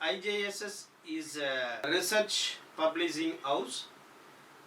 IJSS is a research publishing house.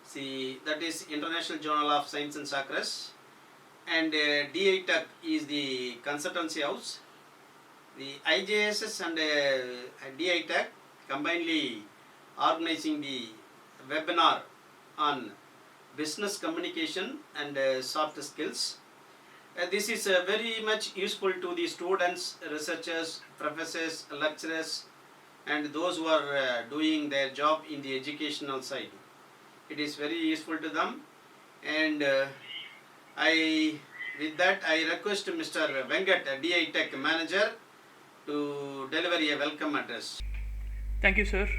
See, that is International Journal of Science and Chakras, and DITech is the consultancy house. The IJSS and DITech combinedly organizing the webinar on business communication and soft skills. This is very much useful to the students, researchers, professors, lecturers, and those who are doing their job in the educational side. It is very useful to them, and with that I request Mr. Venkat, DITech manager, to deliver a welcome address. Thank you, sir.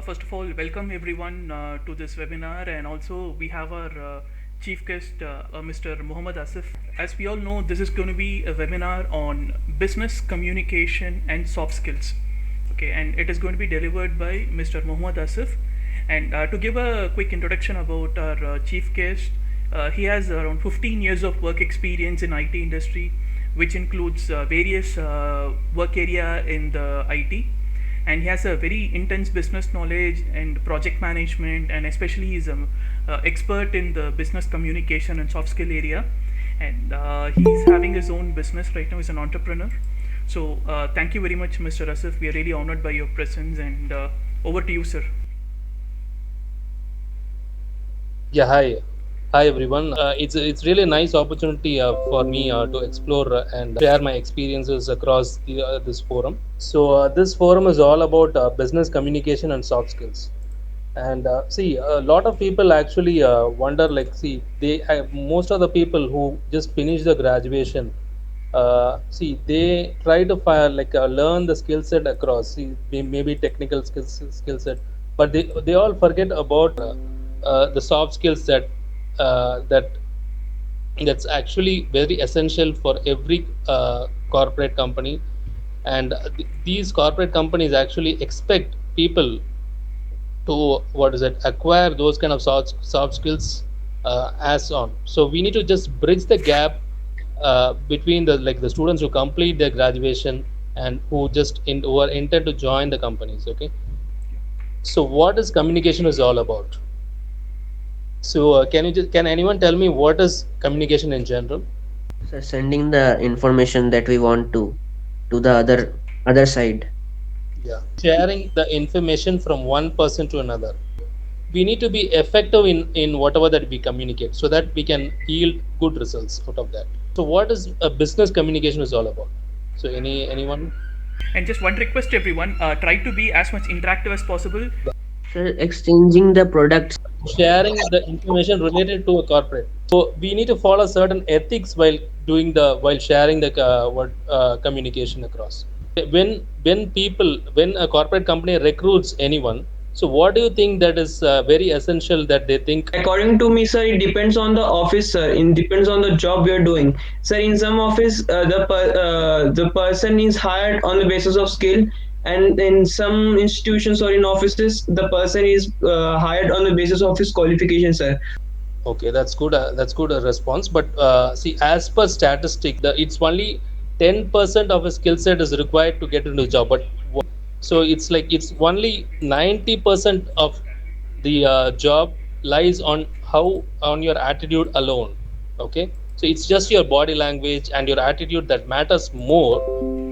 First of all, welcome everyone to this webinar, and also we have our chief guest, Mr. Mohammad Asif. As we all know, this is going to be a webinar on business communication and soft skills. Okay, and it is going to be delivered by Mr. Mohammad Asif. And to give a quick introduction about our chief guest, he has around 15 years of work experience in IT industry, which includes various work area in the IT. And he has a very intense business knowledge and project management, and especially he's an expert in the business communication and soft skill area. And he's having his own business right now. He's an entrepreneur. So thank you very much, Mr. Asif. We are really honored by your presence, and over to you, sir. Yeah, hi everyone. It's really a nice opportunity for me to explore and share my experiences across this forum. So this forum is all about business communication and soft skills. And see, a lot of people actually wonder, like, see, most of the people who just finish the graduation, see, they try to learn the skill set across, see, maybe technical skill set, but they all forget about the soft skills that's actually very essential for every corporate company. And these corporate companies actually expect people to acquire those kind of soft skills as on. So we need to just bridge the gap between the students who complete their graduation and who are intent to join the companies. Okay, so what is communication is all about? So can anyone tell me what is communication in general? So sending the information that we want to the other side. Yeah, sharing the information from one person to another. We need to be effective in whatever that we communicate, so that we can yield good results out of that. So what is a business communication is all about? So anyone? And just one request, everyone, try to be as much interactive as possible. So exchanging the products, sharing the information related to a corporate. So we need to follow certain ethics while sharing the communication across. When a corporate company recruits anyone, so what do you think that is very essential that they think? According to me, sir, it depends on the office, sir. It depends on the job we are doing. Sir, in some office, the person is hired on the basis of skill, and in some institutions or in offices, the person is hired on the basis of his qualification, sir. Okay, that's good. That's good response. But see, as per statistic, it's only 10% of a skill set is required to get into the job. But so it's only 90% of the job lies on your attitude alone. Okay, so it's just your body language and your attitude that matters more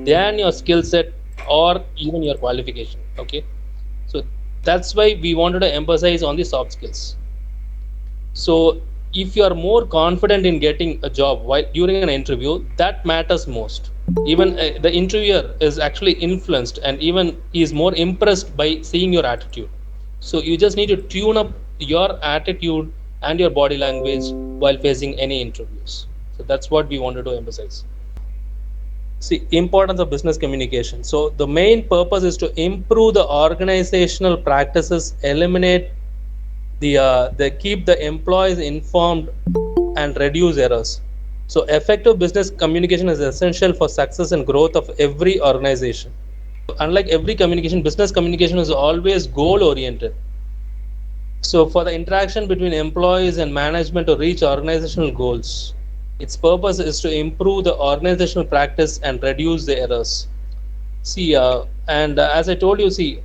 than your skill set or even your qualification. Okay, so that's why we wanted to emphasize on the soft skills. So if you are more confident in getting a job during an interview, that matters most. Even the interviewer is actually influenced, and even he is more impressed by seeing your attitude. So you just need to tune up your attitude and your body language while facing any interviews. So that's what we wanted to emphasize. See, importance of business communication. So the main purpose is to improve the organizational practices, eliminate keep the employees informed, and reduce errors. So effective business communication is essential for success and growth of every organization. Unlike every communication, business communication is always goal oriented. So for the interaction between employees and management to reach organizational goals, its purpose is to improve the organizational practice and reduce the errors. See, and as I told you, see,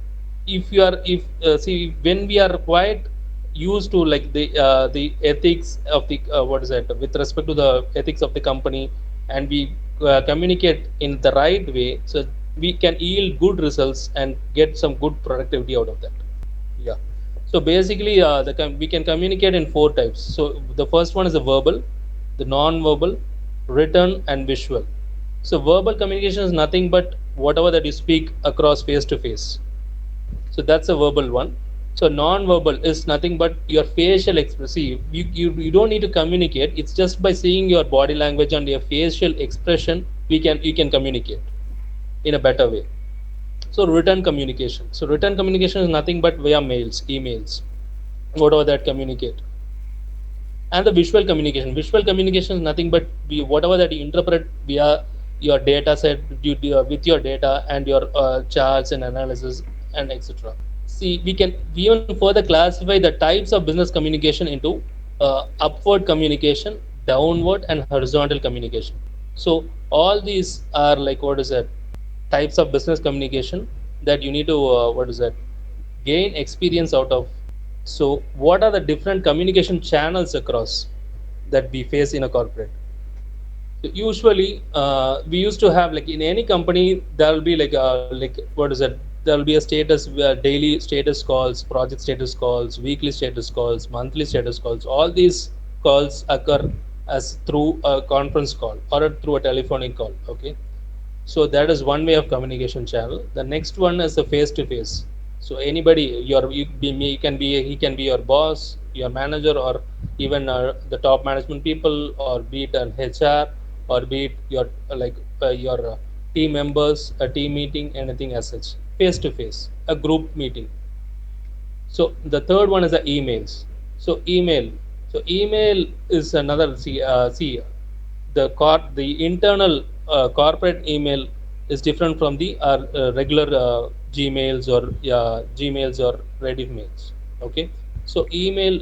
if you are, if see, when we are quite used to like the ethics of the what is that, with respect to the ethics of the company, and we communicate in the right way, so we can yield good results and get some good productivity out of that. Yeah. So basically, we can communicate in four types. So the first one is the verbal, the non-verbal, written, and visual. So verbal communication is nothing but whatever that you speak across face to face. So that's a verbal one. So non-verbal is nothing but your facial expressive. You don't need to communicate. It's just by seeing your body language and your facial expression, we can communicate in a better way. So written communication. So written communication is nothing but via mails, emails, whatever that communicate. And the visual communication. Visual communication is nothing but whatever that you interpret via your data set with your data and your charts and analysis and etc. See, we even further classify the types of business communication into upward communication, downward, and horizontal communication. So all these are like what is that types of business communication that you need to what is that gain experience out of. So what are the different communication channels across that we face in a corporate? So usually, we used to have like in any company there will be like what is it? There will be a status daily status calls, project status calls, weekly status calls, monthly status calls. All these calls occur as through a conference call or through a telephonic call. Okay, so that is one way of communication channel. The next one is the face to face. So anybody, you can be he can be your boss, your manager, or even the top management people, or be it an HR, or be it your your team members, a team meeting, anything as such. Face to face, a group meeting. So the third one is the emails. So email. So email is another see the internal corporate email is different from the regular Gmails or Gmails or Reddit mails. Okay, so email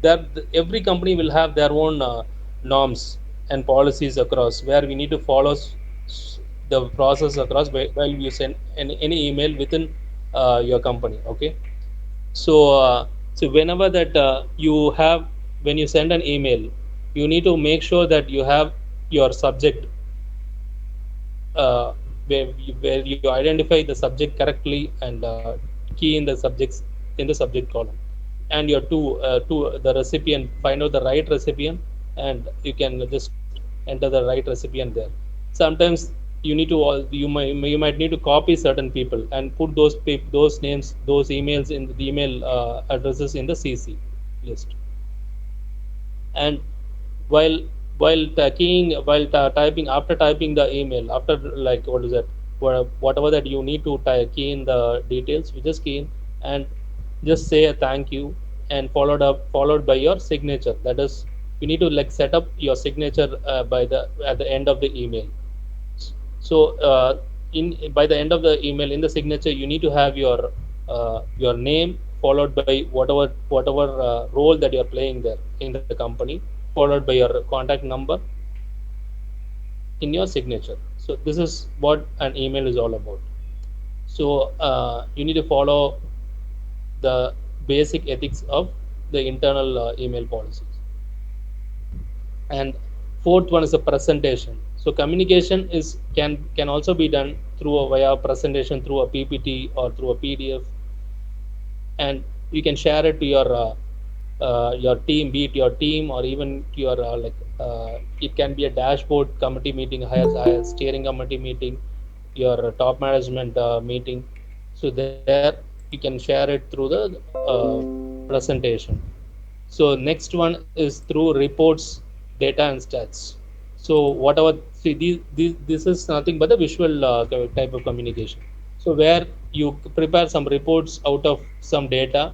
that every company will have their own norms and policies across where we need to follow the process across while you send any email within your company. Okay, so so whenever that you have when you send an email, you need to make sure that you have your subject where you identify the subject correctly and key in the subjects in the subject column, and your to the recipient, find out the right recipient, and you can just enter the right recipient there. Sometimes you need to all you might need to copy certain people and put those names, those emails in the email addresses in the CC list. And while typing, after typing the email, after like what is that, whatever that you need to key in the details, you just key in and just say a thank you, and followed by your signature. That is, you need to like set up your signature by the at the end of the email. So in by the end of the email, in the signature, you need to have your name followed by whatever role that you're playing there in the company, followed by your contact number in your signature. So this is what an email is all about. So you need to follow the basic ethics of the internal email policies. And fourth one is a presentation. So communication is can also be done through a via presentation, through a PPT or through a PDF, and you can share it to your team, be it your team or even your it can be a dashboard committee meeting, higher steering committee meeting, your top management meeting. So there you can share it through the presentation. So next one is through reports, data, and stats. So whatever, see this is nothing but the visual type of communication. So where you prepare some reports out of some data,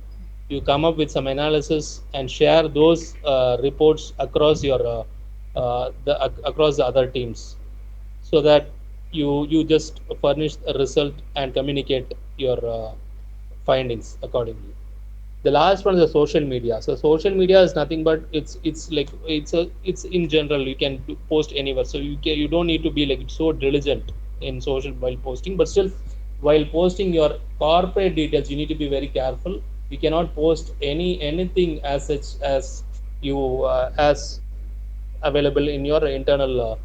you come up with some analysis and share those reports across your across the other teams, so that you just furnish a result and communicate your findings accordingly. The last one is the social media. So social media is nothing but it's like it's in general, you can post anywhere. So you don't need to be like so diligent in social while posting, but still while posting your corporate details you need to be very careful. You cannot post anything as such as you as available in your internal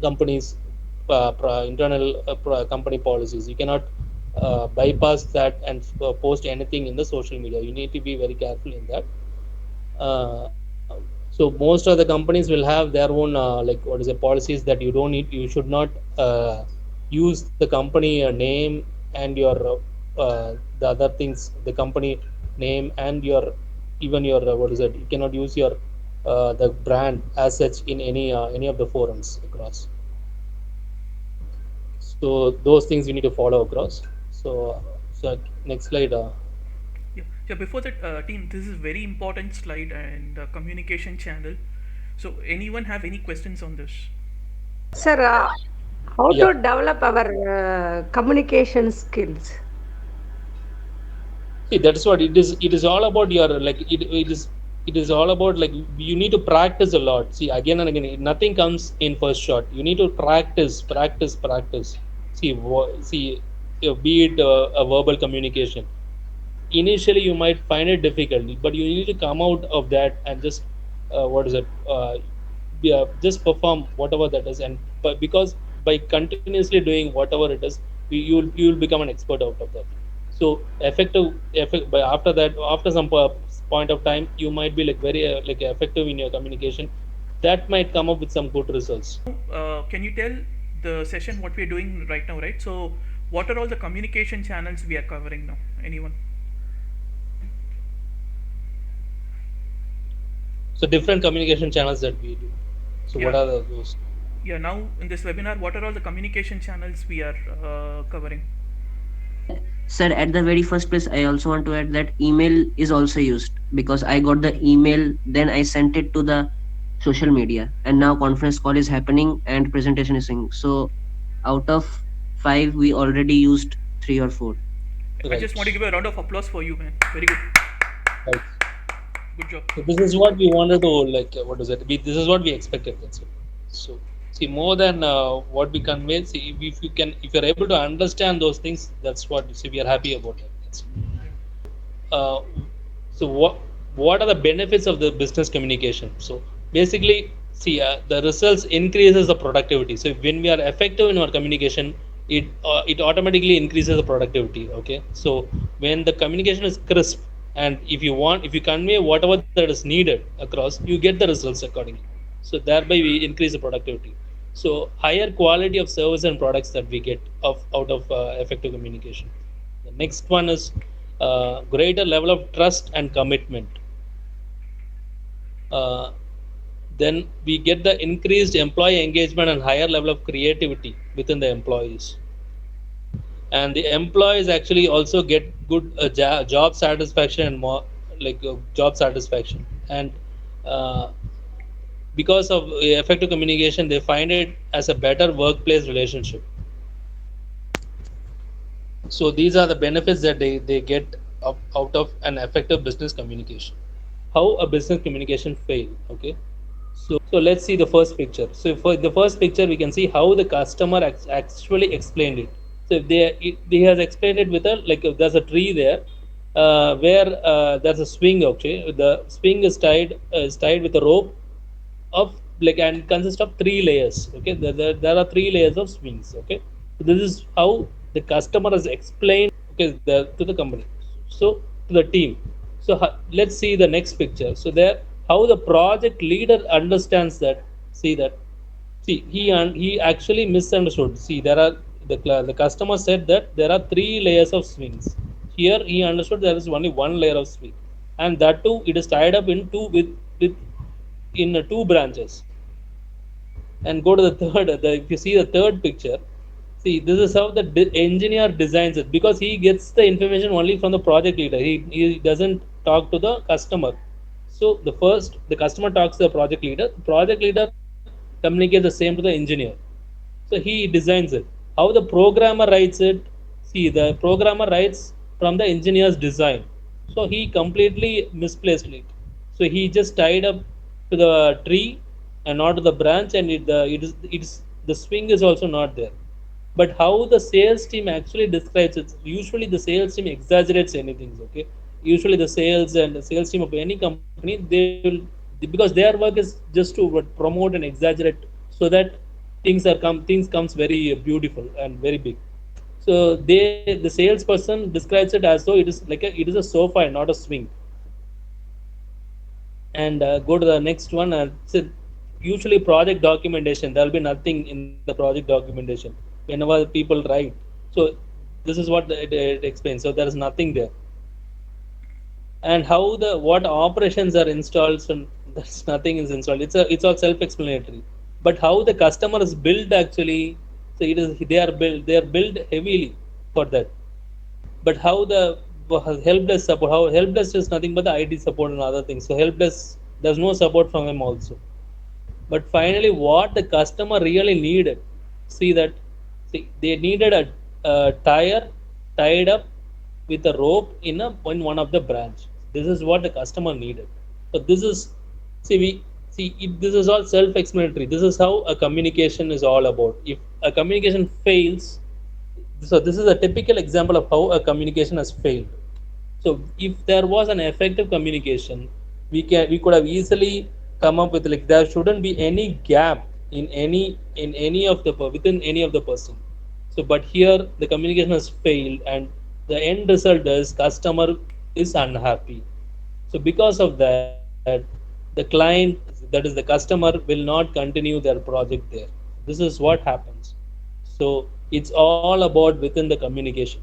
companies internal company policies. You cannot bypass that and post anything in the social media. You need to be very careful in that. So most of the companies will have their own like what is it, policies that you don't need, you should not use the company name and your the other things, the company name and your even your what is it, you cannot use your the brand as such in any of the forums across. So those things you need to follow across. So next slide. Yeah, yeah. Before that, team, this is very important slide and communication channel. So, anyone have any questions on this? Sir, how Yeah. to develop our communication skills? See, that's what it is. It is all about your like it is all about like you need to practice a lot. See, again and again, nothing comes in first shot. You need to practice. See, be it a verbal communication. Initially, you might find it difficult, but you need to come out of that and just what is it? Yeah, just perform whatever that is, and but because by continuously doing whatever it is, you'll become an expert out of that. So effect by after that, after some point of time, you might be like very like effective in your communication. That might come up with some good results. Can you tell the session what we are doing right now, right? So, what are all the communication channels we are covering now? Anyone? So different communication channels that we do. So what Yeah, are those? yeah. Now in this webinar, what are all the communication channels we are covering? Sir, at the very first place, I also want to add that email is also used because I got the email, then I sent it to the social media, and now conference call is happening and presentation is saying. So, out of five, we already used three or four. I just want to Right. give a round of applause for you, man. Very good. Right. Good job. So this is what we wanted to like. What is it? This is what we expected. That's it. So see, more than what we convey. See, if you can, if you're able to understand those things, that's what. See, we are happy about it. That's it. Yeah. uh, so what are the benefits of the business communication? So basically, see, the results increases the productivity. So when we are effective in our communication, it automatically increases the productivity. Okay, so when the communication is crisp, and if you convey whatever that is needed across, you get the results accordingly. So thereby we increase the productivity. So higher quality of service and products that we get of out of effective communication. The next one is greater level of trust and commitment. Uh, then we get the increased employee engagement and higher level of creativity within the employees. And the employees actually also get good job satisfaction and more like job satisfaction. And uh, because of effective communication, they find it as a better workplace relationship. So these are the benefits that they get out of an effective business communication. How a business communication fail? Okay, so let's see the first picture. So for the first picture, we can see how the customer actually explained it. So he has explained it with a like there's a tree there, where there's a swing. Okay, the swing is tied with a rope of like and consists of three layers. Okay, there are three layers of swings. Okay, so this is how the customer has explained, okay, to the company, so to the team. So let's see the next picture. So there, how the project leader understands that. See that. See, he actually misunderstood. See, there are the customer said that there are three layers of swings. Here he understood there is only one layer of swing, and that too it is tied up in two with in two branches. And go to the third. If you see the third picture, see this is how the engineer designs it, because he gets the information only from the project leader. He doesn't talk to the customer. So the customer talks to the project leader. The project leader communicates the same to the engineer. So he designs it. How the programmer writes it? See, the programmer writes from the engineer's design. So he completely misplaced it. So he just tied up to the tree and not to the branch, and it is the swing is also not there. But how the sales team actually describes it, usually the sales team exaggerates anything. Okay, usually the sales and the sales team of any company, they will, because their work is just to promote and exaggerate so that things comes very beautiful and very big. So the salesperson describes it as though it is a sofa and not a swing. And go to the next one. So usually project documentation, there will be nothing in the project documentation whenever people write. So this is what it explains. So there is nothing there. And how the what operations are installed, so there's nothing is installed. It's all self-explanatory. But how the customer is built actually, so it is they are built heavily for that. But how the help desk support, how help desk is nothing but the IT support and other things. So help desk, there's no support from him also. But finally, what the customer really needed, see they needed a tire tied up with a rope in one of the branch. This is what the customer needed. So this is, see we see it, this is all self-explanatory. This is how a communication is all about. If a communication fails, so this is a typical example of how a communication has failed. So if there was an effective communication, we could have easily come up with, like, there shouldn't be any gap in any of the within any of the person. So but here the communication has failed, and the end result is customer is unhappy. So because of that, the client, that is the customer, will not continue their project there. This is what happens. So it's all about within the communication.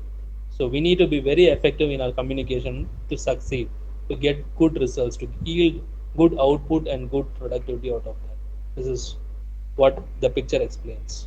So we need to be very effective in our communication to succeed, to get good results, to yield good output and good productivity out of that. This is what the picture explains.